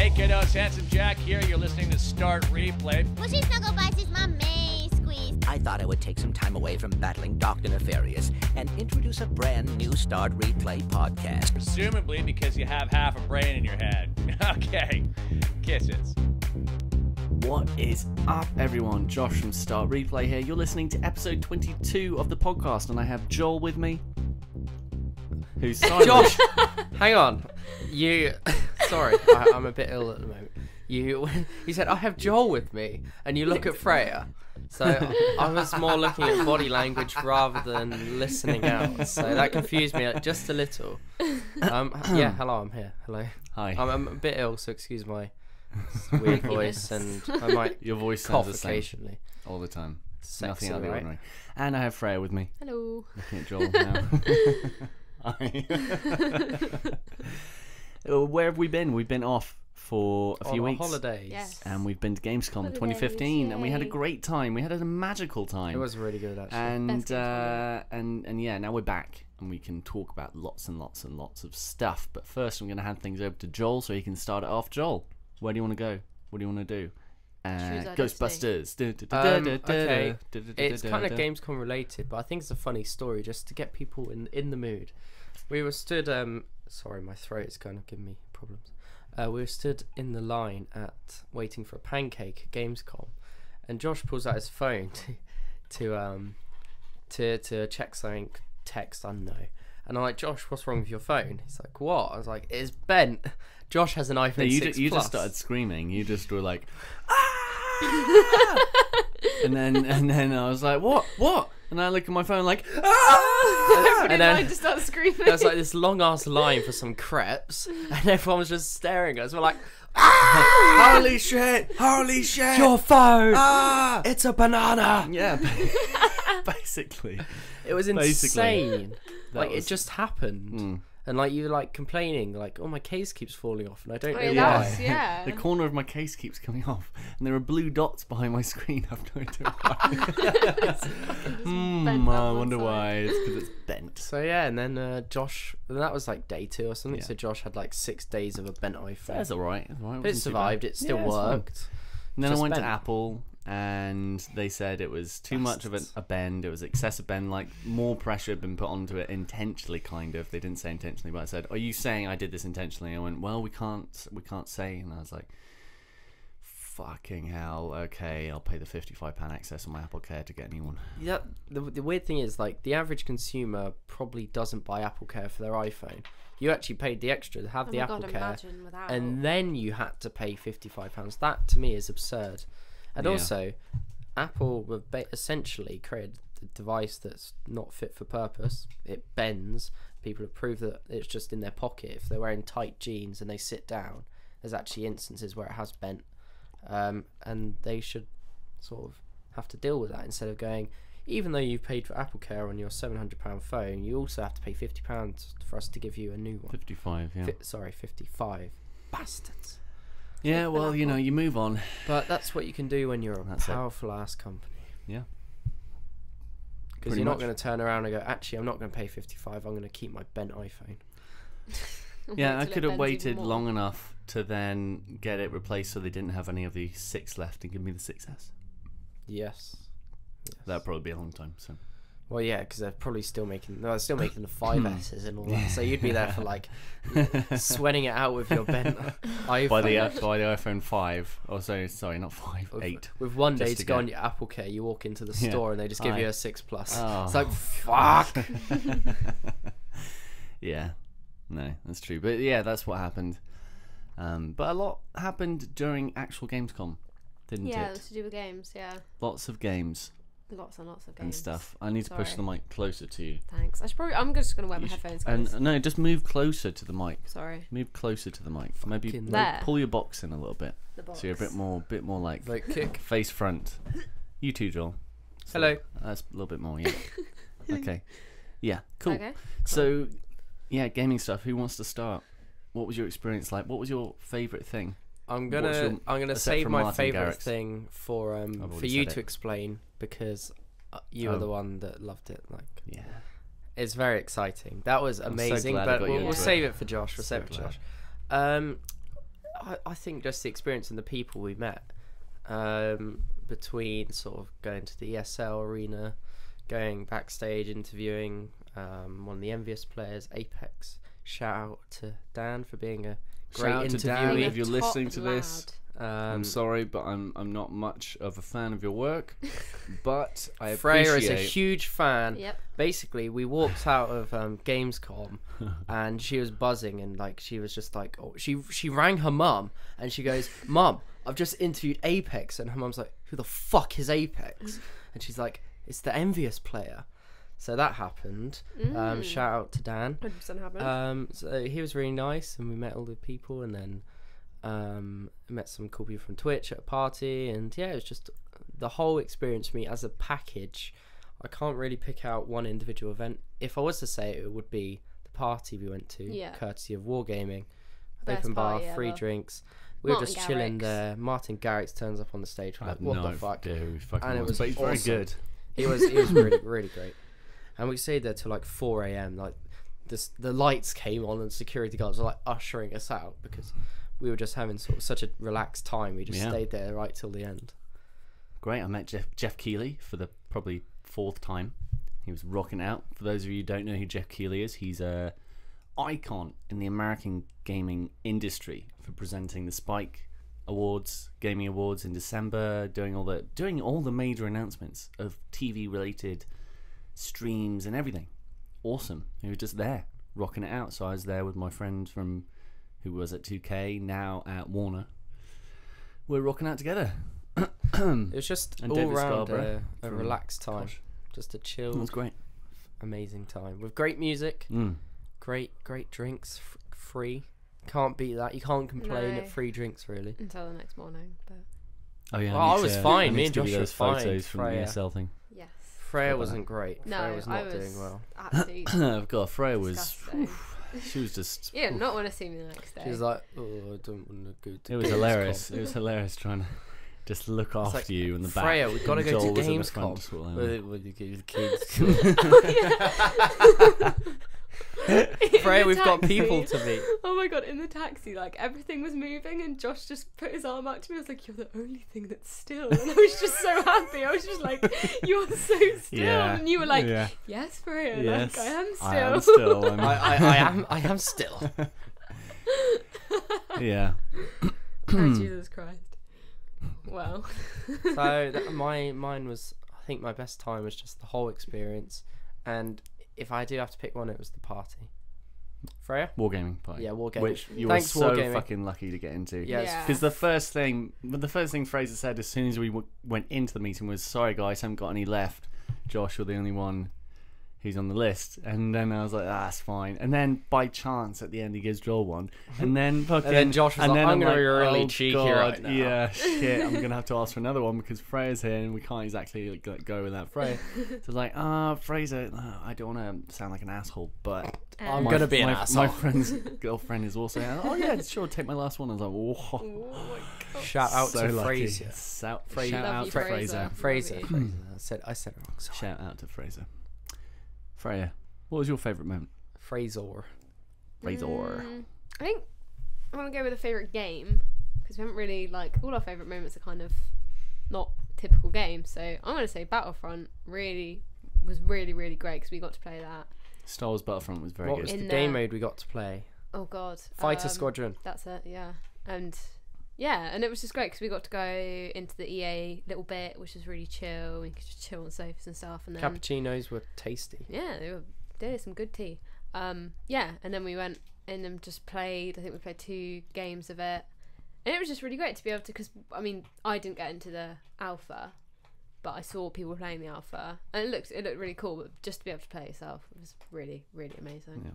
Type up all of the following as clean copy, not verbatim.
Hey kiddos, Handsome Jack here. You're listening to Start Replay. Mushy Snuggle Bites is my main squeeze. I thought I would take some time away from battling Dr. Nefarious and introduce a brand new Start Replay podcast. Presumably because you have half a brain in your head. Okay, kisses. What is up, everyone? Josh from Start Replay here. You're listening to episode 22 of the podcast, and I have Joel with me. Who's silent. Josh, hang on. Sorry, I'm a bit ill at the moment. You said, I have Joel with me, and you look at Freya. So I was more looking at body language rather than listening out. So that confused me just a little. Yeah, hello, I'm here. Hello. Hi. I'm a bit ill, so excuse my weird voice, and I might Your voice cough sounds the occasionally. same all the time. Sexy, Nothing out of the right? ordinary. And I have Freya with me. Hello. Looking at Joel now. Hi. Where have we been? We've been off for a few weeks. Holidays. Yes. And we've been to Gamescom Holidays, 2015, and we had a yay. great time. We had a magical time. It was really good, actually. And Best and yeah, now we're back and we can talk about lots and lots and lots of stuff. But first, I'm going to hand things over to Joel so he can start it off. Joel, where do you want to go? What do you want to do? Choose our Ghostbusters. Okay, it's kind of Gamescom related, but I think it's a funny story just to get people in the mood. We were stood. Sorry, my throat is kind of giving me problems. We were stood in the line waiting for a pancake at Gamescom, and Josh pulls out his phone to check something. Text unknown, and I'm like, Josh, what's wrong with your phone? He's like, what? I was like, it's bent. Josh has an iPhone 6 you Plus. just started screaming. You just were like, ah! and then I was like, what? And I look at my phone like, ah! Everybody wanted to start screaming. There was like this long ass line for some crepes, and everyone was just staring at us. We're like, ah! Holy shit! Your phone! Ah! It's a banana! Yeah, basically. It was insane. Like, was- it just happened. Mm. And like, you were like complaining, like, oh, my case keeps falling off, and I don't know that why. was, yeah. The corner of my case keeps coming off, and there are blue dots behind my screen. I've no idea why. bent I up wonder one why. It's because it's bent. So yeah, and then Josh, and that was like day 2 or something. Yeah. So Josh had like 6 days of a bent iPhone. That's alright. But it survived. It still worked. And then I Just went bent. to Apple, and they said it was too much of a bend. It was excessive bend. Like, more pressure had been put onto it intentionally, kind of. They didn't say intentionally, but I said, "Are you saying I did this intentionally?" I went, "Well, we can't say." And I was like, "Fucking hell! Okay, I'll pay the £55 access on my Apple Care to get a new one." Yeah, the weird thing is, like, the average consumer probably doesn't buy Apple Care for their iPhone. You actually paid the extra to have Oh the my Apple God, Care, imagine without. and then you had to pay £55. That to me is absurd. And Yeah. also, Apple were essentially created a device that's not fit for purpose. It bends. People have proved that it's just in their pocket. If they're wearing tight jeans and they sit down, there's actually instances where it has bent, and they should sort of have to deal with that instead of going, even though you've paid for Apple Care on your £700 phone, you also have to pay £50 for us to give you a new one. 55, yeah. 55. Bastards. Yeah, well, you know, you move on. But that's what you can do when you're a That's it. powerful ass company. Yeah. Because Pretty you're not much. going to turn around and go, actually, I'm not going to pay 55. I'm going to keep my bent iPhone. Yeah, I Until it could have bends waited even more. long enough to then get it replaced so they didn't have any of the 6 left and give me the 6S. Yes. That'd probably be a long time, so. Well, yeah, because they're probably still making. No, they're still making the 5Ss and all that. So you'd be there for like sweating it out with your bent iPhone. By the iPhone 5. Oh, sorry, not 5, With- 8. With one day Just to to go get- on your Apple Care, you walk into the Yeah. store and they just give you Aye. a 6 Plus. Oh. It's like, fuck. Yeah, no, that's true. But yeah, that's what happened. But a lot happened during actual Gamescom, didn't Yeah, it it? was to do with games. Yeah, Lots of games lots and lots of games and stuff. I need to push the Sorry. mic closer to you. Thanks. I'm just gonna wear my You should- headphones. Guys. And no, just move closer to the mic. Sorry, Move closer to the mic. Maybe Fucking There. pull your box in a little bit, the box. so you're a bit more like Like, kick. face front. You too, Joel. So Hello. That's a little bit more. Yeah. Okay. Yeah. Cool. Okay. So, yeah, gaming stuff. Who wants to start? What was your experience like? What was your favourite thing? I'm What's gonna your- I'm gonna except save for my Martin favourite Garrix? thing for already you said to it. explain, because you were Oh. the one that loved it. Like, Yeah. it's very exciting. That was so amazing. glad I But got you we'll into save it. it for Josh. We'll So save it for glad. Josh. I think just the experience and the people we met, between sort of going to the ESL arena, going backstage, interviewing one of the Envious players, Apex. Shout out to Dan for being a great Shout out to Dan interviewee. if you're listening to this. I'm Um, sorry, but I'm not much of a fan of your work, but I Freya appreciate. is a huge fan. Yep. Basically, we walked out of Gamescom, and she was buzzing, and like she was just like, oh, she rang her mum, and she goes, "Mum, I've just interviewed Apex," and her mum's like, "Who the fuck is Apex?" And she's like, "It's the Envious player." So that happened. Shout out to Dan. 100% happened. So he was really nice, and we met all the people, and then met some cool people from Twitch at a party, and yeah, it was just the whole experience for me as a package. I can't really pick out one individual event. If I was to say it would be the party we went to, courtesy of Wargaming. Best Open bar, party free ever. drinks. We were Martin just chilling Garrix. there. Martin Garrix turns up on the stage. We're I like, have what no the fuck? idea who he fucking And it was but he's very awesome. good. He was really, really great. And we stayed there till like 4 a.m. Like the lights came on and security guards were like ushering us out because we were just having sort of such a relaxed time. We just stayed there right till the end. Great. I met Jeff Keighley for the probably 4th time. He was rocking out. For those of you who don't know who Jeff Keighley is, he's a icon in the American gaming industry for presenting the Spike Awards, Gaming Awards in December, doing all the major announcements of TV related streams and everything. Awesome. He was just there rocking it out. So I was there with my friend from who was at 2K, now at Warner. We're rocking out together. It was just And all David round Scarborough a from relaxed time. Kosh. Just a chill, It was great. amazing time with great music, great drinks, free. Can't beat that. You can't complain No. at free drinks really. Until the next morning, but Oh yeah. Well, I was fine. I Me need and to give you Josh were those fine, photos from Freya. the ESL thing. yes. Freya Got wasn't great. No, Freya was I not was doing well. absolutely God, Freya was. disgusting. She was just. You did not want to see me the next day. She was like, "Oh, I don't want to go to." It was Gamescom." hilarious. It was hilarious trying to just look It's after like, you in the back. Freya, we've got to go Joel to was at the front, Gamescom. sort of like, Well, you give the kids. In Freya, the we've got taxi. people to meet. Oh my god, in the taxi, like everything was moving and Josh just put his arm out to me. I was like, "You're the only thing that's still." And I was just so happy. I was just like, "You're so still." Yeah, And you were like, yeah. "Yes, Freya, Yes, like I am still." I am still. I am still. Yeah. Oh, Jesus Christ. Well. So mine was, I think my best time was just the whole experience, and if I do have to pick one, it was the party. Freya? Wargaming party. Yeah, Wargaming. Which you Thanks, were so Wargaming. fucking lucky to get into. Yeah, Yeah. Because the first thing Fraser said as soon as we went into the meeting was, "Sorry guys, haven't got any left. Josh, you're the only one who's on the list." And then I was like, "That's fine." And then by chance at the end he gives Joel one, and then fucking, And then Josh was and like, then "I'm gonna be really "Oh, cheeky God, right now." Yeah, shit, I'm gonna have to ask for another one because Freya's here and we can't exactly like, go without Freya." So I was like, Fraser, I don't want to sound like an asshole, but I'm gonna be an asshole. My friend's girlfriend is also. "Oh yeah, sure, take my last one." I was like, "Whoa." Oh my god. Shout out So to lucky. Fraser. Shout Love out you, to Fraser. Fraser. Love you. I said it wrong. Sorry. Shout out to Fraser. Freya, what was your favourite moment? Fraser. Fraser. I think I'm gonna go with a favourite game because we haven't really like all our favourite moments are kind of not typical games. So I'm gonna say Battlefront was really great because we got to play that. Star Wars Battlefront was very What good. was the In game there. mode we got to play? Oh god, Fighter Squadron. That's it, yeah. And yeah, and it was just great because we got to go into the EA little bit, which was really chill. We could just chill on sofas and stuff, and then Cappuccinos were tasty. yeah, they did some good tea. Yeah, and then we went in and just played. I think we played 2 games of it, and it was just really great to be able to. Because I mean, I didn't get into the alpha, but I saw people playing the alpha, and it looked really cool. But just to be able to play it yourself, it was really amazing. Yeah.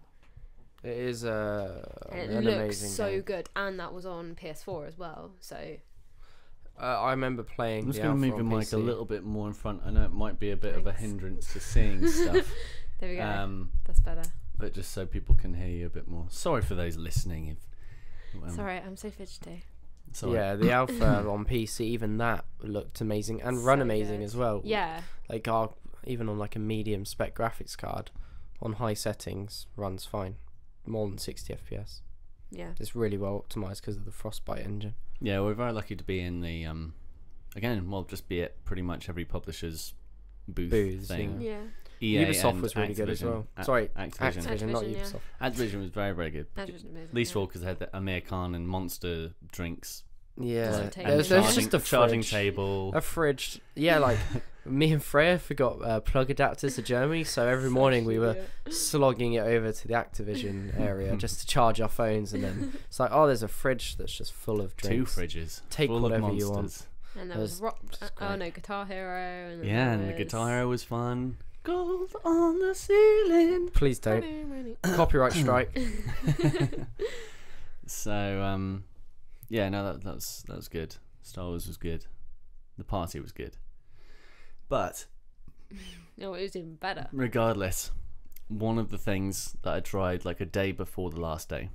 It is And an it looks amazing so game. good, and that was on PS4 as well. So I remember playing. I'm just the going to alpha move on your mic a PC. little bit more in front. I know it might be a bit of a Thanks. hindrance to seeing stuff, there we go. That's but better. just so people can hear you a bit more. Sorry for those listening. If Sorry, I'm so fidgety. sorry. Yeah, the alpha on PC, even that looked amazing and run So amazing good. as well. Yeah, Like even on like a medium spec graphics card, on high settings runs fine, more than 60 FPS. Yeah. It's really well optimized because of the Frostbite engine. Yeah, we're very lucky to be in the again, well, just be at pretty much every publisher's booth thing. Yeah. EA Ubisoft and was really good as well. Sorry, Activision, not yeah. Ubisoft. Activision was very, very good. Activision amazing, Least of yeah. all because they had the Amir Khan and Monster drinks. Yeah, Like, there's charging- just a charging fridge. table. A fridge. Yeah, like me and Freya forgot plug adapters to Germany, so every morning we were slogging it over to the Activision area just to charge our phones, and then it's like, oh, there's a fridge that's just full of drinks. 2 fridges. Take full whatever of you want. Monsters. And there was It's rock. Oh great. no, Guitar Hero. And then Yeah, there and the was- Guitar Hero was fun. Gold on the ceiling. Please don't. Copyright strike. So yeah, no, that was good. Star Wars was good. The party was good. But No, it was even better. regardless, one of the things that I tried like a day before the last day,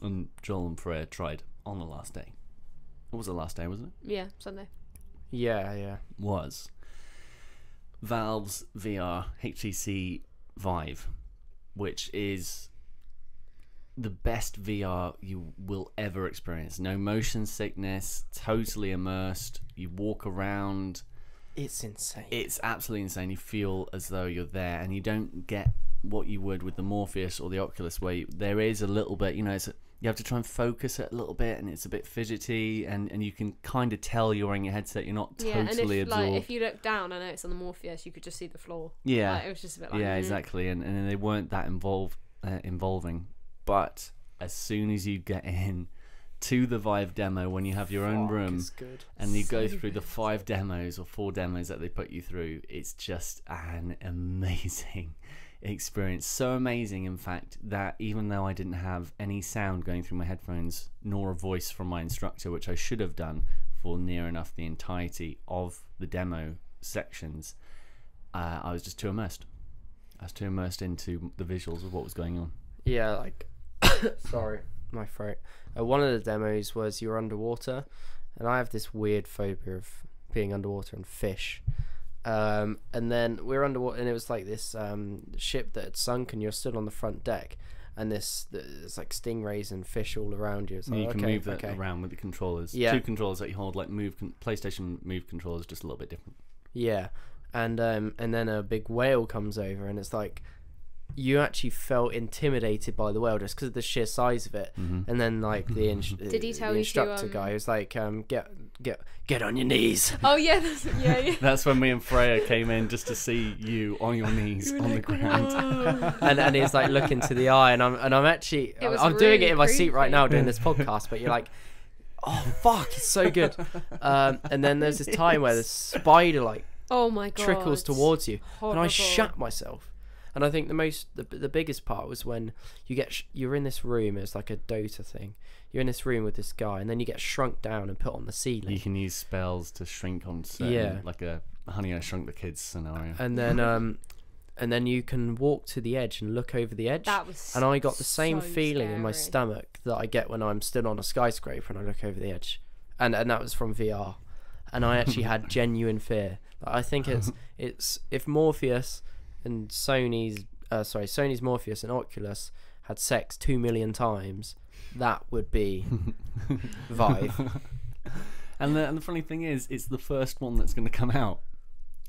and Joel and Freya tried on the last day. What was the last day, wasn't it? Yeah, Sunday. Yeah. Was Valve's VR HTC Vive, which is the best VR you will ever experience. No motion sickness, totally immersed. You walk around. It's insane. It's absolutely insane. You feel as though you're there, and you don't get what you would with the Morpheus or the Oculus, where there is a little bit, you have to try and focus it a little bit, and it's a bit fidgety, and you can kind of tell you're wearing your headset. You're not totally Yeah, and if, absorbed. like, if you look down, I know it's on the Morpheus, you could just see the floor. Yeah, Like, it was just a bit like... yeah, exactly, and they weren't that involving. But as soon as you get in to the Vive demo, when you have your own room, It's good. and you go So through the good. 5 demos or 4 demos that they put you through, it's just an amazing experience. So amazing, in fact, that even though I didn't have any sound going through my headphones nor a voice from my instructor, which I should have done for near enough the entirety of the demo sections, I was just too immersed. I was too immersed into the visuals of what was going on. Yeah, like sorry, my throat. One of the demos was you're underwater, and I have this weird phobia of being underwater and fish. And then we're underwater, and it was like this ship that had sunk, and you're stood on the front deck, and there's like stingrays and fish all around you. It's like, You can okay, move that okay. around with the controllers. Yeah. 2 controllers that you hold, like PlayStation Move controllers, just a little bit different. Yeah, and then a big whale comes over, and it's like you actually felt intimidated by the whale just because of the sheer size of it. And then like the Did he tell the you instructor to, guy was like, get on your knees. Oh, yeah, yeah. That's when me and Freya came in just to see you on your knees on the ground. and he's like looking to the eye, and I'm actually It was I'm doing really it in my seat right creepy. now doing this podcast, but you're like, oh fuck, it's so good. And then there's this time where the spider like Oh, my God. trickles towards you, and I Horrible. shat myself. And I think the biggest part was when you're in this room. It's like a Dota thing. You're in this room with this guy, and then you get shrunk down and put on the ceiling. You can use spells to shrink on certain, Yeah. like a Honey I Shrunk the Kids scenario. And then you can walk to the edge and look over the edge. That was And I got the same so feeling in my scary. stomach that I get when I'm stood on a skyscraper and I look over the edge. And that was from VR. And I actually had genuine fear. I think it's if Morpheus and Sony's Morpheus and Oculus had sex 2 million times, that would be Vive. And the funny thing is, it's the first one that's going to come out.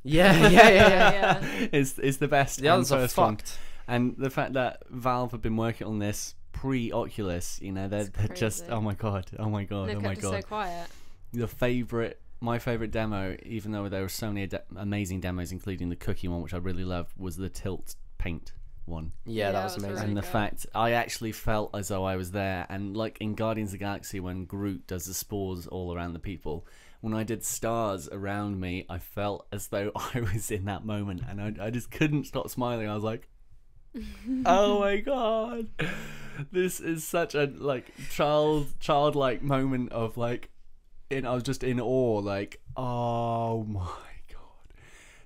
Yeah. Yeah. It's the best. The others are first one. fucked. And the fact that Valve have been working on this pre-Oculus, they're just, crazy. oh my god, They kept it so quiet. My favourite demo, even though there were so many amazing demos, including the cookie one, which I really loved, was the tilt paint one. Yeah, that was really amazing. And the good. fact I actually felt as though I was there, and like in Guardians of the Galaxy when Groot does the spores all around the people, when I did stars around me, I felt as though I was in that moment, and I just couldn't stop smiling. I was like, oh my god, this is such a like childlike moment of like, I was just in awe, like, oh my god,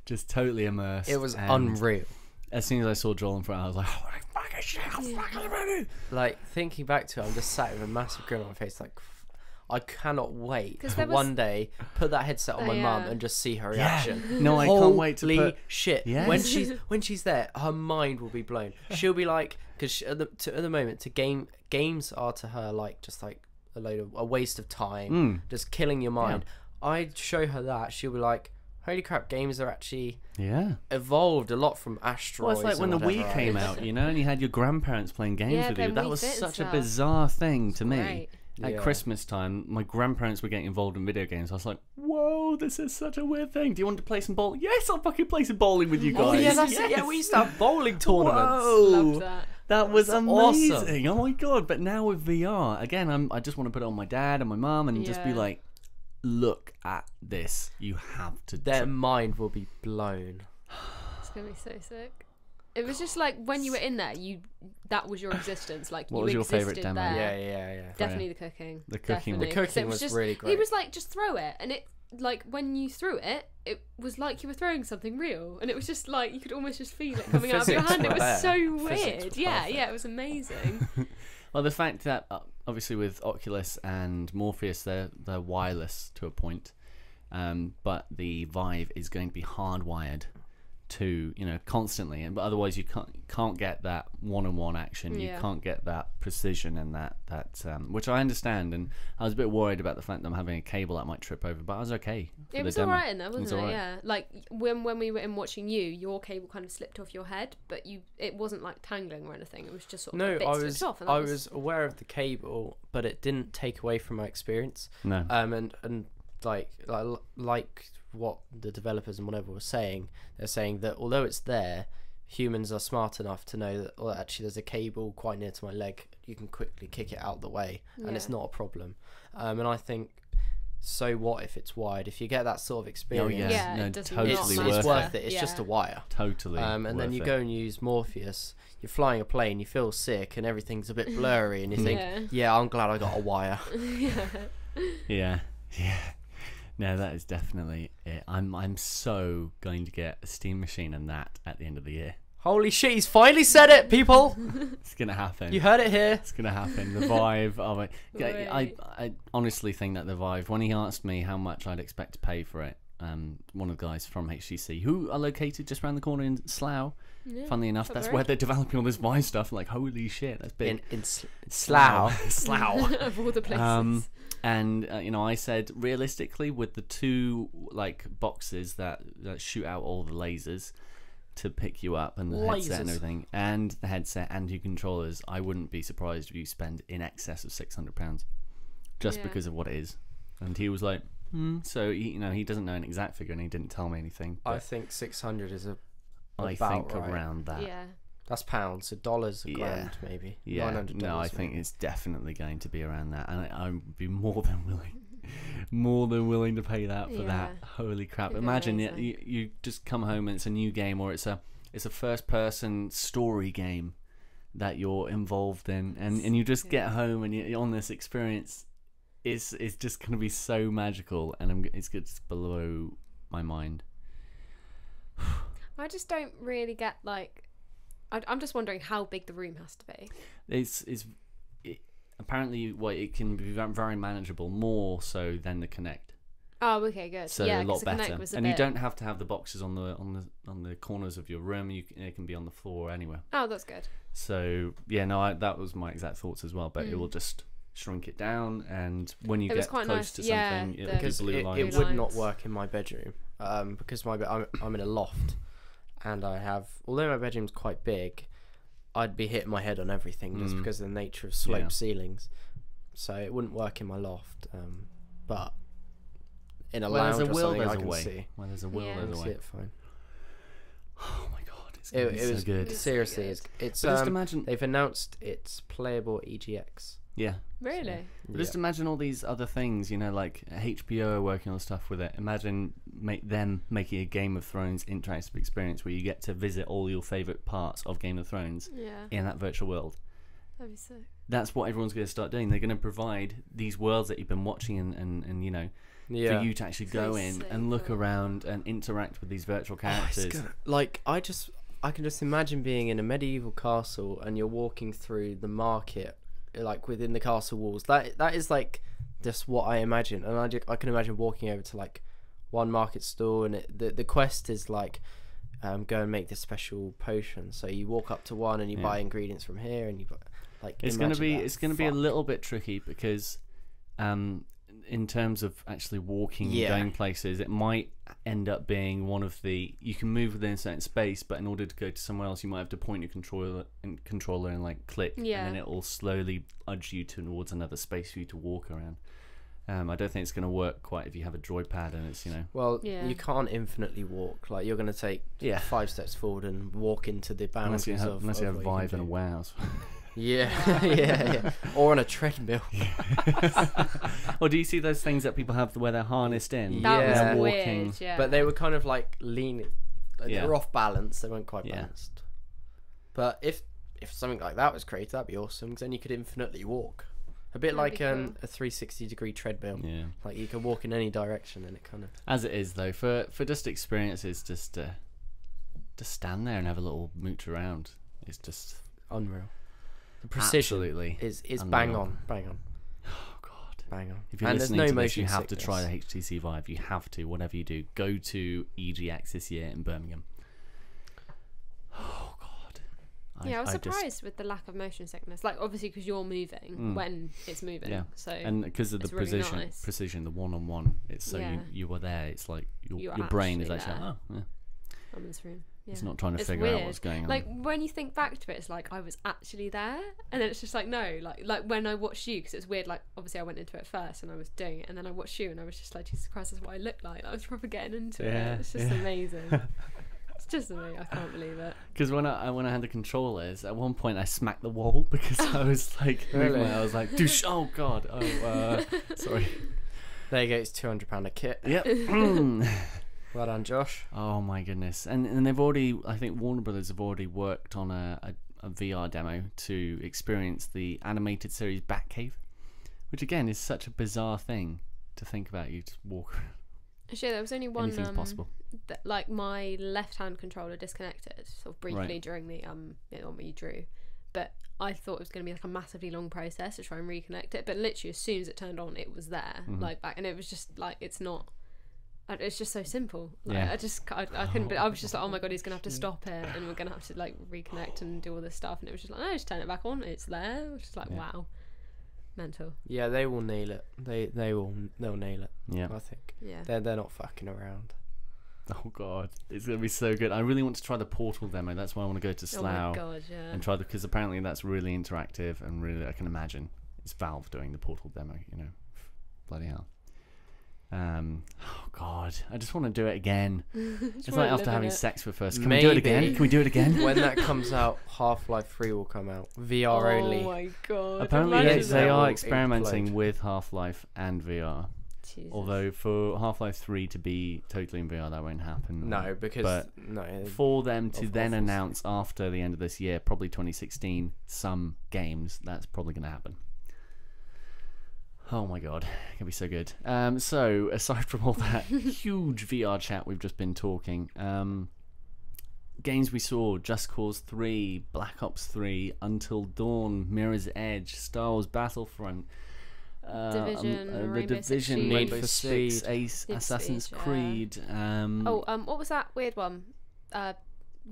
just totally immersed. It was And unreal. as soon as I saw Joel and Freya, I was like, oh my fucking shit, I'm fucking ready. Like, thinking back to it, I'm just sat with a massive grin on my face, like, I cannot wait 'Cause to there was- one day put that headset on my mum yeah. and just see her reaction. No, I can't wait to Holy put. shit! Yes. When she's there, her mind will be blown. She'll be like, because at the moment, games are to her like just like a waste of time, just killing your mind. I'd show her that, she'll be like, holy crap, games are actually evolved a lot from asteroids. Well, it's like when the Wii came out, you know, and you had your grandparents playing games with you. playing That Wii was Fit and such a stuff. bizarre thing to me. Great. At Yeah. Christmas time, my grandparents were getting involved in video games. I was like, whoa, this is such a weird thing. Do you want to play some bowling? Yes, I'll fucking play some bowling with you guys. Oh yeah, that's it. Yeah, we used to have bowling tournaments. Loved that. That was That's amazing. awesome. Oh my god. But now with VR, again, I just want to put it on my dad and my mum and just be Yeah. like, look at this. You have to Their mind will be blown. It's gonna be so sick. It was just like when you were in there, that was your existence. Like What you was your existed favourite demo? there. Yeah. Definitely the cooking. The cooking was- Definitely. The 'Cause cooking it was just, really He great. was like, just throw it, and it like when you threw it, it was like you were throwing something real, and it was just like you could almost just feel it coming out of your physics hand. It were was there. so Physics weird. were Yeah, perfect. it was amazing. Well, the fact that obviously with Oculus and Morpheus, they're wireless to a point, but the Vive is going to be hardwired to, you know, constantly, and but otherwise you can't get that one-on-one action. You Yeah. can't get that precision and that which I understand. And I was a bit worried about the fact that I'm having a cable that might trip over, but I was okay. For It the was demo. alright in there, wasn't was it? alright. Yeah. Like when we were in watching you, your cable kind of slipped off your head, but it wasn't like tangling or anything. It was just sort of No, a bit I slipped was off. And I was aware of the cable, but it didn't take away from my experience. No. And like what the developers and whatever were saying, they're saying that although it's there, humans are smart enough to know that, well, actually there's a cable quite near to my leg, you can quickly kick it out the way, and it's Yeah. not a problem. And I think, so what if it's wired? If you get that sort of experience, Yeah, no, it does totally not it's matter. worth it. It's Yeah. just a wire. Totally. And then you worth go it. and use Morpheus, you're flying a plane, you feel sick and everything's a bit blurry, and you think, Yeah. yeah, I'm glad I got a wire. Yeah. No, that is definitely it. I'm so going to get a steam machine and that at the end of the year. Holy shit, he's finally said it, people! It's gonna happen. You heard it here. It's gonna happen. The Vive. Oh my! Wait. I honestly think that the Vive. When he asked me how much I'd expect to pay for it, one of the guys from HTC, who are located just around the corner in Slough. Yeah, Funnily enough, not that's very. where they're developing all this Vive stuff. Like, holy shit, that's big. In Slough. Slough. Of all the places. And you know, I said realistically, with the two like boxes that shoot out all the lasers to pick you up, and the headset and Lasers. everything, and the headset and your controllers, I wouldn't be surprised if you spend in excess of £600 just Yeah. because of what it is. And he was like, so he, you know, he doesn't know an exact figure, and he didn't tell me anything. I But think 600 is I about think right. around that. Yeah. That's pounds, so dollars a Yeah. grand maybe. Yeah, $900 no, I think maybe. it's definitely going to be around that, and I would be more than willing to pay that for that. Yeah. Holy crap! It'd be Imagine amazing. you just come home and it's a new game, or it's a first-person story game that you're involved in, and you just get home and you're on this experience. It's just going to be so magical, and it's going to blow my mind. I just don't really get like. I'm just wondering how big the room has to be. Apparently, it can be very manageable, more so than the Kinect. Oh, okay, good. So yeah, a lot 'cause the Kinect better, was a and you bit- don't have to have the boxes on the corners of your room. It can be on the floor anywhere. Oh, that's good. So yeah, no, that was my exact thoughts as well. But it will just shrink it down, and when you It was get quite close nice, to yeah, something, the- it'll be Because blue it lines. would not lines. work in my bedroom, because I'm in a loft, and although my bedroom's quite big, I'd be hitting my head on everything just because of the nature of sloped Yeah. ceilings, so it wouldn't work in my loft. But in a Where lounge there's a or will, something, there's I a can way. see. Where there's a will, Yeah. I there's can a see way. it fine. Oh my god, it's gonna It be so was good. seriously. good. It's But just imagine, they've announced it's playable EGX. yeah. Really? But just imagine all these other things, you know, like HBO are working on stuff with it. Imagine them making a Game of Thrones interactive experience where you get to visit all your favourite parts of Game of Thrones Yeah. in that virtual world. That'd be sick. That's what everyone's going to start doing. They're going to provide these worlds that you've been watching and you know, Yeah. for you to actually go That's in so and look cool. around and interact with these virtual Oh, it's characters. gonna- like I can just imagine being in a medieval castle and you're walking through the market, like within the castle walls. That is like just what I imagine, and I can imagine walking over to like one market stall, and the quest is like, go and make this special potion. So you walk up to one and you buy ingredients from here, and you buy, like, it's gonna be a little bit tricky because in terms of actually walking and going places, it might end up being one of the, you can move within a certain space, but in order to go to somewhere else you might have to point your controller and like click, and then it will slowly udge you towards another space for you to walk around. I don't think it's going to work quite if you have a joypad and it's, well, you can't infinitely walk. Like, you're going to take 5 steps forward and walk into the boundaries unless you have Vive and a WoWs. Yeah. Or on a treadmill. Or do you see those things that people have where they're harnessed in? That was walking. weird, yeah. But they were kind of like leaning. They were off balance. They weren't quite balanced. But if something like that was created, that'd be awesome, because then you could infinitely walk. A bit like a 360-degree treadmill. Yeah. Like, you can walk in any direction, and it kind of... As it is, though, for just experiences, just stand there and have a little mooch around. It's just... unreal. The precision is bang on. Oh, God. Bang on. If you're listening to this, you have to try the HTC Vive. You have to, whatever you do. Go to EGX this year in Birmingham. Oh, God. I was surprised with the lack of motion sickness. Like, obviously, because you're moving when it's moving. Yeah. So and because of the really nice. precision, the one-on-one, it's so you were there. It's like your brain is actually like, I'm in this room. Yeah. It's not trying to figure out what's going on. Like, when you think back to it, it's like I was actually there, and then it's just like, no, like when I watched you, because it's weird. Like, obviously I went into it first and I was doing it, and then I watched you and I was just like, Jesus Christ, that's what I look like. I was probably getting into it. It's just amazing. It's just amazing. I can't believe it. Because when I had the controllers, at one point I smacked the wall because I was like, I was like, douche. Oh God. Oh, sorry. There you go. It's £200 a kit. Yep. Well done, Josh. Oh my goodness. And they've already, I think Warner Brothers have already worked on a VR demo to experience the animated series Batcave, which again is such a bizarre thing to think about. You just walk around. Actually, there was only one possible. Like, my left-hand controller disconnected sort of briefly during the one where you drew, but I thought it was going to be like a massively long process to try and reconnect it. But literally, as soon as it turned on, it was there, like back, and it was just like, it's not. It's just so simple. Like, I couldn't. But I was just like, oh my God, he's gonna have to stop it, and we're gonna have to like reconnect and do all this stuff. And it was just like, no, just turn it back on. It's there. It was just like, wow, mental. Yeah, they will nail it. They'll nail it. Yeah, I think. Yeah, they're not fucking around. Oh God, it's gonna be so good. I really want to try the Portal demo. That's why I want to go to Slough. Oh my God, yeah. And try because apparently that's really interactive and really, I can imagine it's Valve doing the Portal demo. Bloody hell. Oh God, I just want to do it again. It's like after having sex for first. Can we do it again? Can we do it again? When that comes out, Half-Life 3 will come out. VR only. Oh my God. Apparently they are experimenting with Half-Life and VR. Jesus. Although for Half-Life 3 to be totally in VR, that won't happen. No, because for them to then announce after the end of this year, probably 2016, some games, that's probably going to happen. Oh my God, it's gonna be so good. So aside from all that huge VR chat we've just been talking, games we saw: Just Cause 3, Black Ops 3, Until Dawn, Mirror's Edge, Star Wars Battlefront, Division, The Division, Rainbow Six, Assassin's Creed. What was that weird one?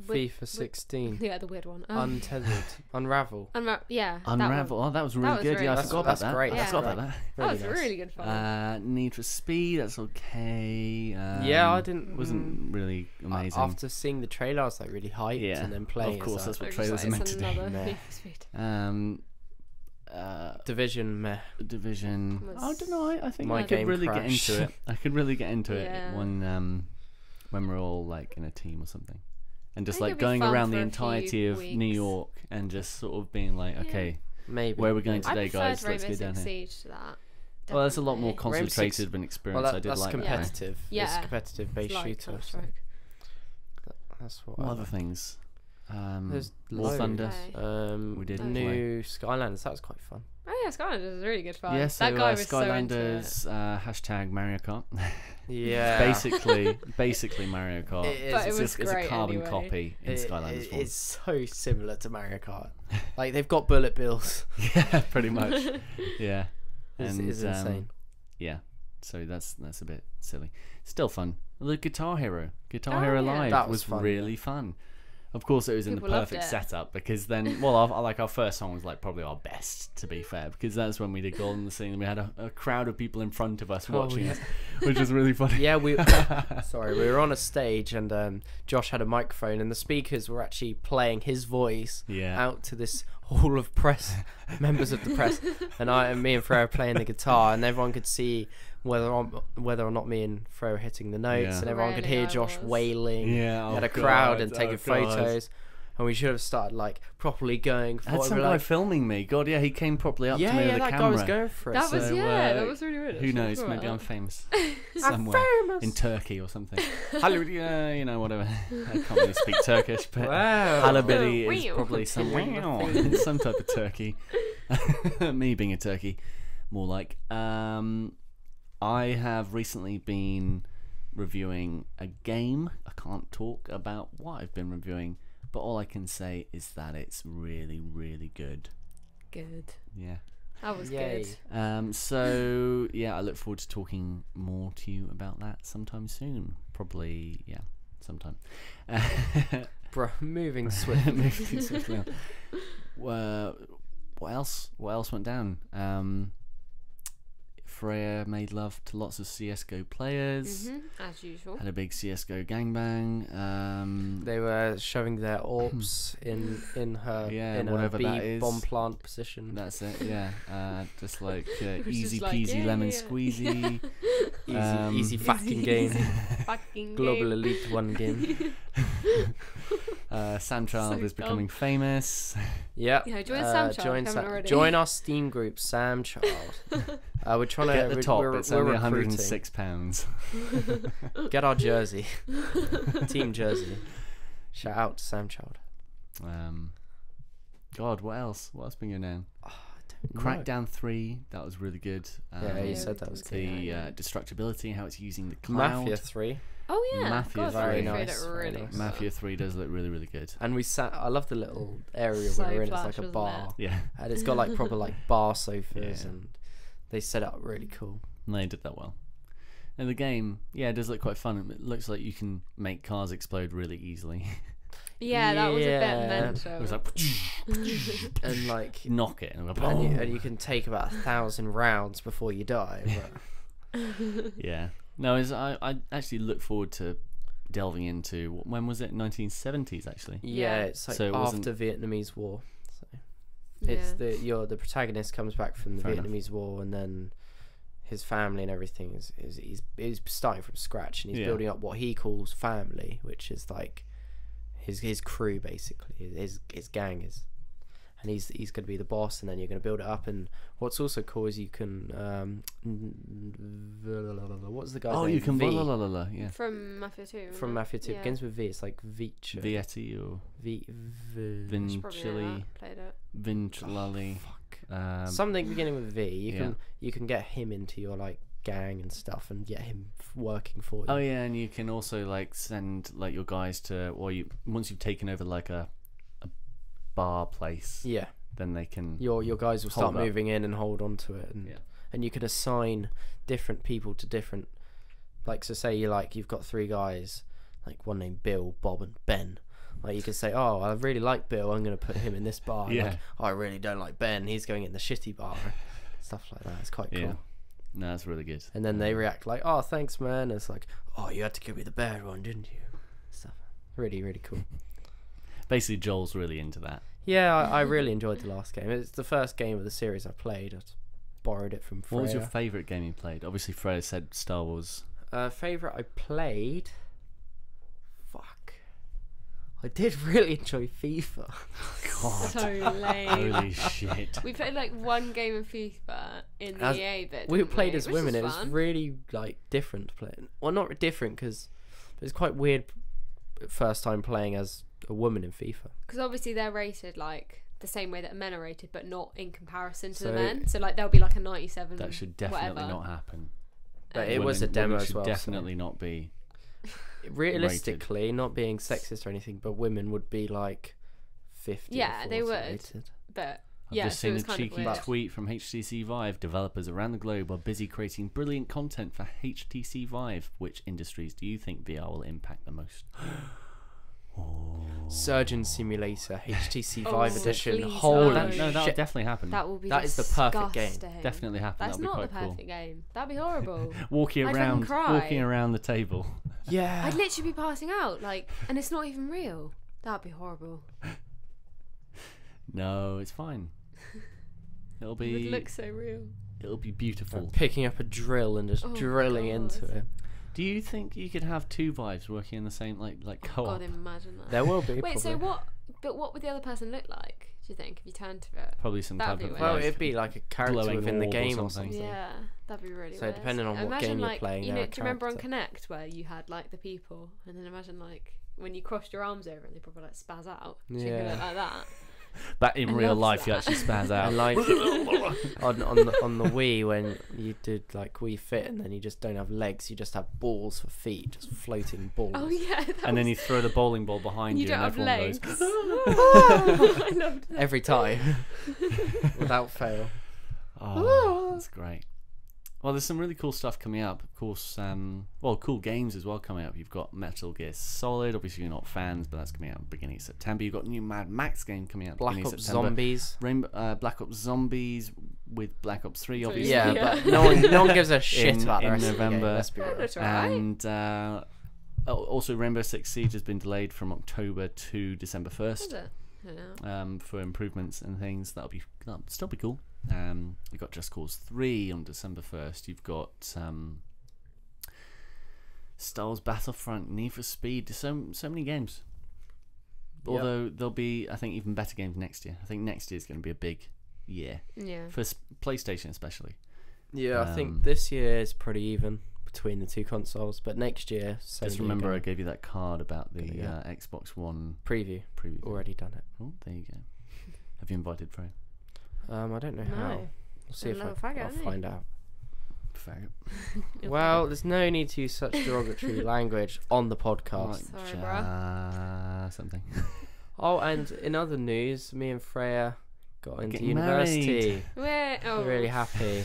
FIFA 16. Yeah, the weird one. Untethered. Unravel. Unravel. Oh, that was really good. Really I forgot about that. Great. I forgot about that. That was really good fun. Need for Speed. That's okay. I didn't. Wasn't really amazing. After seeing the trailer, I was like really hyped, and then playing. Of course, that's what trailers are meant to do. Need for Speed. Division, meh. Division. I don't know. I think My I could game really crashed. get into it. I could really get into it when we're all like in a team or something. And just like going around the entirety of New York and just sort of being like, okay, maybe where are we going today, guys? Let's go down here. Siege to that. Well, that's a lot more concentrated of an experience. Well, I did that's like competitive. Yeah. It's competitive based shooter. So that's what. What other things? There's War Thunder. We did new Skylanders. That was quite fun. Oh yeah, Skylanders was really good fun. Yeah, so that guy was Skylanders, so into #, Mario Kart. Yeah. basically Mario Kart. It's a carbon copy in Skylanders form. It's so similar to Mario Kart. Like, they've got bullet bills. Yeah, pretty much. Yeah. It's insane. yeah, so that's a bit silly. Still fun. The Guitar Hero Live That was fun, really fun. Of course, it was in People the loved perfect it. setup because then, well, our first song was like probably our best, to be fair, because that's when we did Gold in the Scene and we had a crowd of people in front of us watching us, which was really funny. Yeah, we were on a stage and Josh had a microphone and the speakers were actually playing his voice out to this hall of press, members of the press, and me and Freya were playing the guitar, and everyone could see whether or not me and Freya were hitting the notes, and everyone could hear Josh wailing. Yeah, we had a crowd and taking photos. And we should have started like properly going for I had it. some guy filming me. God, yeah, he came properly up to me with a camera. Yeah, that guy was going for it. That was that was really weird. Who knows? Sure. Maybe I'm famous somewhere in Turkey or something. Hallelujah, you know, whatever. I can't really speak Turkish, but Halabidi is probably some type of turkey. Me being a turkey, more like. I have recently been reviewing a game. I can't talk about what I've been reviewing, but all I can say is that it's really, really good. Good. Yeah. That was good. So yeah, I look forward to talking more to you about that sometime soon. Probably, yeah, sometime. Bro, moving swiftly. Moving swiftly on. What else went down? Freya made love to lots of CSGO players. As usual. Had a big CSGO gangbang. They were showing their orbs in her in whatever a that bee is. bomb plant position. That's it. Yeah, just like was easy just like, peasy lemon squeezy. Easy fucking game. Fucking Global game. Elite 1 game. Sam Child So is becoming famous. Yeah. Join Sam Child. Join our Steam group, Sam Child. We're trying to Get the top. We're, It's we're only recruiting. £106. Get our jersey, team jersey. Shout out to Sam Child. God, what else? What else been going on? Crackdown 3, that was really good. Yeah, you said that was good. The destructibility, how it's using the cloud. Mafia 3. Oh yeah, Mafia God, very nice, Really very nice. Mafia 3 does look really, really good. And we sat. I love the little area So we're in. It's plush, like a wasn't bar, Yeah, and it's got like proper like bar sofas, Yeah. and they set up really cool. no, they did that well. And the game, yeah, it does look quite fun. It looks like you can make cars explode really easily. Yeah, that was a bit Yeah. mental. It was like, And like, knock it, and, and you can take about 1,000 rounds before you die. But yeah. No, I actually look forward to delving into, when was it? 1970s actually. yeah, Yeah. it's like So it wasn't- after Vietnamese War. So Yeah. it's the protagonist comes back from the Fair enough. Vietnamese War, and then his family and everything he's starting from scratch, and he's Yeah. building up what he calls family, which is like his crew basically, his gang is, and he's going to be the boss, and then you're going to build it up. And what's also cool is you can what's the guy's Oh, name? you can V. yeah. From Mafia 2. From Mafia 2. Yeah. Begins with V. It's like Vicha. Vietti or Should probably know Vincili, that. Played it. Vincilali. Fuck. Something beginning with V. yeah. You can get him into your like gang and stuff, and get him working for you. Oh yeah, and you can also like send like your guys to, or you once you've taken over like a bar place, Yeah. then they can. Your guys will start Hold up. moving in and hold on to it, and Yeah. and you can assign different people to different, like, so say you've got 3 guys, like one named Bill, Bob, and Ben. Like you could say, oh, I really like Bill, I'm going to put him in this bar. Yeah. Like, oh, I really don't like Ben, he's going in the shitty bar. Stuff like that. It's quite cool. Yeah. No, that's really good. And then they react like, oh, thanks, man. It's like, oh, you had to give me the bad one, didn't you? Stuff. Really, really cool. Basically, Joel's really into that. Yeah, I really enjoyed the last game. It's the first game of the series I played. I borrowed it from Freya. What was your favourite game you played? Obviously, Freya said Star Wars. Favourite I played? Fuck. I did really enjoy FIFA. God, So lame. holy shit! We played like one game of FIFA in the As- EA bit. We didn't played as which women. It was fun. really like different playing. Well, not different because it's quite weird. First time playing as a woman in FIFA. Because obviously they're rated like the same way that men are rated, but not in comparison to So- the men. So like there'll be like a 97. That should definitely whatever. not happen. But it was a demo should as well. Definitely not be. Realistically, not being sexist or anything, but women would be like 50. Yeah, or they 40 would. rated. But Yeah, just so it seen was a kind of cheeky weird. tweet from HTC Vive. Developers around the globe are busy creating brilliant content for HTC Vive. Which industries do you think VR will impact the most? Surgeon Simulator HTC Oh, Vive Edition. please Holy no. No, that'll shit! definitely happen. That will be That is the perfect game. disgusting. Definitely happen. That's That'll not be the quite perfect game. That'd be horrible. cool. Walking I'd around, fucking cry. walking around the table. Yeah. I'd literally be passing out, like, and it's not even real. That'd be horrible. No, it's fine. It'll It be. would look so real. It'll be beautiful. Picking up a drill and just Oh, drilling God. into it. Do you think you could have two Vives working in the same like co-op? God, imagine that. There will be. Wait, so probably. what? But what would the other person look like? Do you think if you turned to it? Probably some That'd type be of weird. Well, like, it'd be like a character glowing within the orb or game or something. something. Yeah, that'd be really So weird. depending on what imagine, game you're like, playing, you they're know, a do you remember on character. Connect where you had like the people, and then imagine like when you crossed your arms over and they probably like spaz out. So you could Yeah. look like that. But in I real love life, you that. actually spaz out. And like on the Wii, when you did like Wii Fit, and then you just don't have legs, you just have balls for feet, just floating balls. Oh yeah. That And then was- you throw the bowling ball behind you you, don't and have everyone legs. goes. I loved that. Every time, without fail. Oh, that's great. Well, there's some really cool stuff coming up. Of course, cool games as well coming up. You've got Metal Gear Solid. Obviously, you're not fans, but that's coming out beginning of September. You've got a new Mad Max game coming out Black beginning Ops of September. Zombies. Black Ops Zombies with Black Ops 3, obviously. Yeah, Yeah. but no one gives a shit about the in rest of the game, November. let's be real. That's right. And also, Rainbow Six Siege has been delayed from October to December 1st. Was it? I don't know. For improvements and things. That'll still be cool. You've got Just Cause 3 on December 1st. You've got Star Wars Battlefront, Need for Speed. So many games. Yep. Although there'll be, I think, even better games next year. I think next year is going to be a big year Yeah. for PlayStation especially. Yeah, I Um, think this year is pretty even between the two consoles, but next year, Just remember, I gave you that card about the Yeah. Xbox One preview. preview. Already done it. Oh, there you go. Have you invited Freya? I don't know No. how. We'll see if Little I'll faggot, isn't he? find out. Faggot. Well, there's no need to use such derogatory language on the podcast. Sorry, bruh. Something. Oh, and in other news, me and Freya got into Getting university. Where? Oh. We're really happy.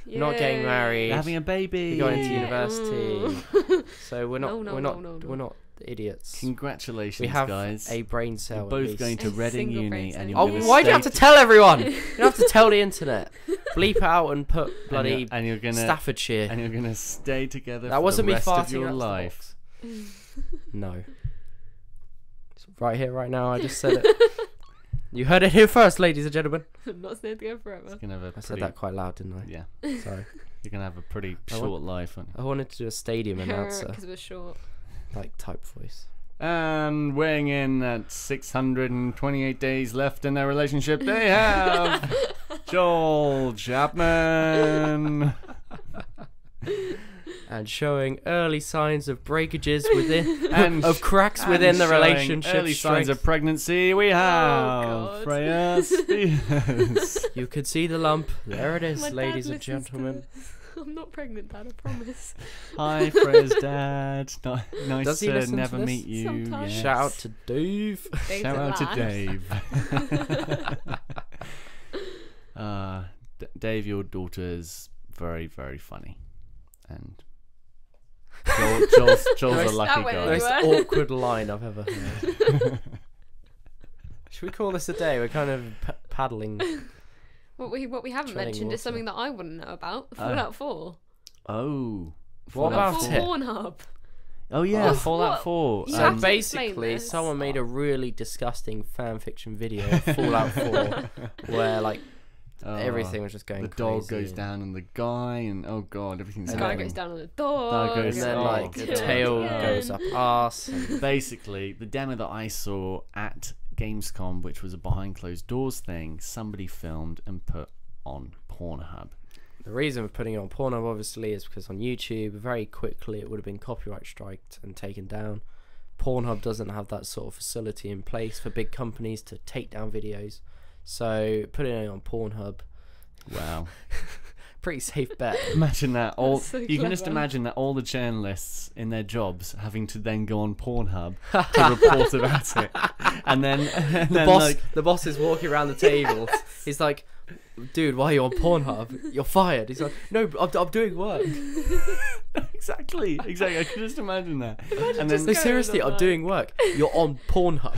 We're not getting married. You're having a baby. We got into Yeah. university, so we're not. No, we're not. no. We're not idiots. Congratulations, We have guys. a brain cell. You're at both least. going to A Reading single Uni, brain and cell. you're Oh, gonna why do you have to tell everyone? You don't have to tell the internet. Bleep out and put bloody and you're gonna Staffordshire. and you're gonna stay together That for wasn't the me rest farting. of your that's the life. box. No. It's right here, right now. I just said it. You heard it here first, ladies and gentlemen. I'm not staying together forever. You're gonna have a I said pretty, that quite loud, didn't I? yeah. Sorry. You're gonna have a pretty I short life, aren't you? I wanted to do a stadium announcer, Because we're short. like type voice. And weighing in at 628 days left in their relationship, they have Joel Chapman. And showing early signs of breakages within, And of cracks and within the showing relationship. Early signs strength. of pregnancy. We have God. Freya Spears. You could see the lump. There it is, My dad ladies and listens to gentlemen. this. I'm not pregnant, Dad. I promise. Hi, Freya's dad. Nice Does he to listen to never this? meet you. Sometimes. Yes. Shout out to Dave. Dave's Shout a out to lad. Dave. Dave, your daughter's very, very funny, and Joel's a lucky That went guy. Most Anyway. awkward line I've ever heard. Should we call this a day? We're kind of paddling. What we haven't Treading mentioned water. is something that I wouldn't know about. Fallout 4. Oh, What Fallout about 4 it? Pornhub. Oh yeah, What? Fallout What? 4. You So have to explain basically, this. someone made a really disgusting fan fiction video of Fallout 4 where like everything was just going The crazy. dog goes down on the guy, and oh god, everything's The guy happening. goes down on the dog. That goes- And then Oh, like the God. tail Yeah. goes up arse. and- Basically, the demo that I saw at Gamescom, which was a behind closed doors thing, somebody filmed and put on Pornhub. The reason for putting it on Pornhub obviously is because on YouTube very quickly it would have been copyright striked and taken down. Pornhub doesn't have that sort of facility in place for big companies to take down videos. So putting it on Pornhub Wow. pretty safe bet. Imagine that. so You can just clever. imagine that all the journalists in their jobs having to then go on Pornhub to report about it, and then The boss is walking around the table. He's like, "Dude, why are you on Pornhub? You're fired." He's like, "No, I'm doing work." Exactly. I can just imagine that. And No, then seriously, I'm doing work. You're on Pornhub.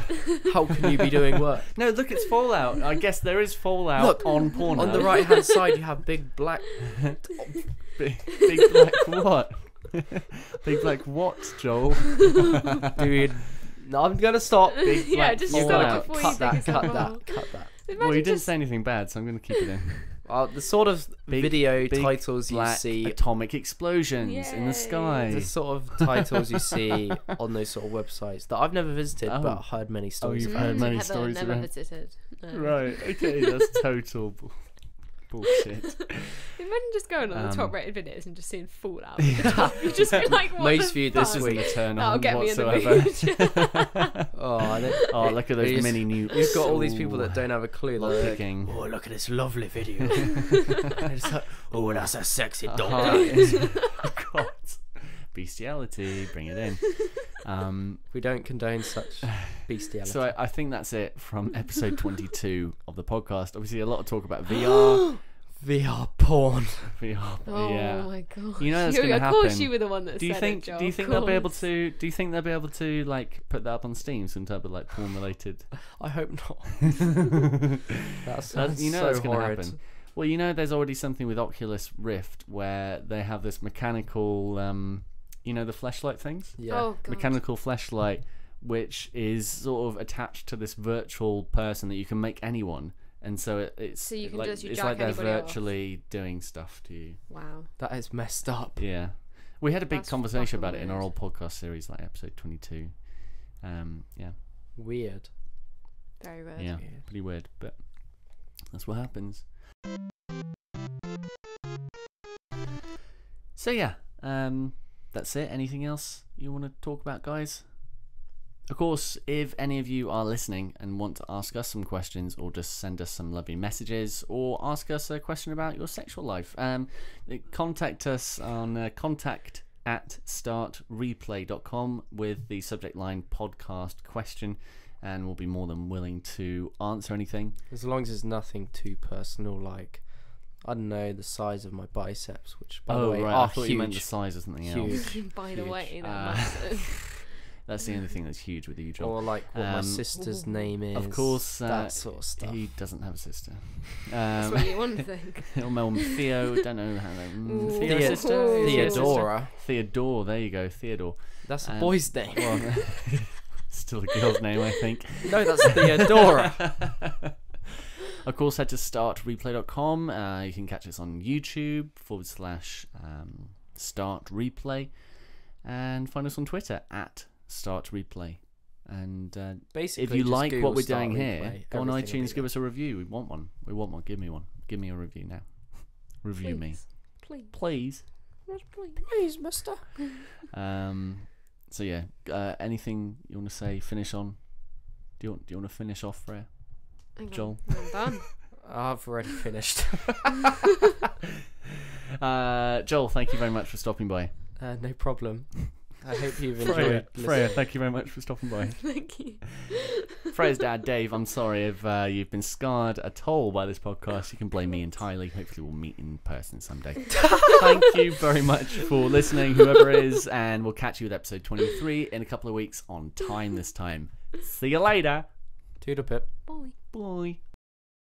How can you be doing work? no, look, it's Fallout. I guess there is Fallout Look, on Pornhub. On the right hand side, you have big black. big black what? Big black what, Joel? Dude, no, I'm gonna stop. Big Yeah, black just Fallout. stop before you Cut think that. it's Cut wrong. that. Cut that. Well, you didn't just- say anything bad, so I'm going to keep it in. The sort of video Big titles you black see, atomic explosions in the Yay. sky. the sort of titles you see on those sort of websites that I've never visited, Oh. but heard many stories you've about. heard many Heather stories never around. visited. No. Right, okay, that's total bullshit. Imagine just going on the Um, top-rated videos and just seeing Fallout. At the top. You just be like, what Most the viewed this fuck? This isn't week. a turn That'll on get me in the whatsoever. mood. Oh, Look at those He's- mini nukes. You've got all these people that don't have a clue. Look They're like, picking. "Oh, look at this lovely video." It's like, "Oh, that's a sexy dog." God. Bestiality, bring it in. We don't condone such bestiality. So I think that's it from episode 22 of the podcast. Obviously, a lot of talk about VR. VR porn. VR, Oh yeah. my god! You know that's gonna Of course, happen. you were the one that Do you said think? it, Joel. Do you think of they'll be able course. to? Do you think they'll be able to like put that up on Steam, some type of like porn related? I hope not. That sounds You know so that's going to horrid. happen. Well, you know, there's already something with Oculus Rift where they have this mechanical, you know, the fleshlight things. Yeah. Oh god! Mechanical fleshlight, which is sort of attached to this virtual person that you can make anyone, and so it's So you can like, just it's jack like they're anybody off. virtually doing stuff to you. Wow. That is messed up. Yeah, we had a big That's conversation fucking about it in our weird. old podcast series, like episode 22. Yeah, Weird. Very weird. yeah, Weird. pretty weird, but that's what happens. So yeah, that's it. Anything else you want to talk about, guys? Of course, if any of you are listening and want to ask us some questions or just send us some lovely messages or ask us a question about your sexual life, contact us on contact@startreplay.com with the subject line podcast question, and we'll be more than willing to answer anything. As long as it's nothing too personal, like, I don't know, the size of my biceps, which, by the way, right, are I thought huge. you meant the size of something else. Huge. By the Huge. way, they're Uh, massive. That's the only thing that's huge with you, Joel. Or like what my Um, sister's name is. Of course, that sort of stuff. he doesn't have a sister. That's what you want to think. Or Mel Theo, don't know how they. Ooh. Theo, Thea- sister? Is he a sister? Theodora. Theodore, there you go, Theodore. That's a Um, boy's name. Well, still a girl's name, I think. No, that's Theodora. Of course, head to startreplay.com. You can catch us on YouTube /startreplay, and find us on Twitter @startreplay. And Basically, if you just like Google what we're Start doing here, Replay. go on Everything will iTunes, be give us a review. We want one. We want one. Give me one. Give me a review now. Review me, Please. please. Please. Please. there. Please, mister. So yeah, anything you want to say? Finish on? Do you want to finish off, Freya? Hang on, Joel? I'm done. I've already finished. Joel, thank you very much for stopping by. No problem. I hope you've Freya, enjoyed Freya, listening. thank you very much for stopping by. Thank you. Freya's dad, Dave, I'm sorry if you've been scarred at all by this podcast. You can blame me entirely. Hopefully we'll meet in person someday. Thank you very much for listening, whoever it is, and we'll catch you with episode 23 in a couple of weeks on time this time. See you later. Toodle pip. Bye. Bye.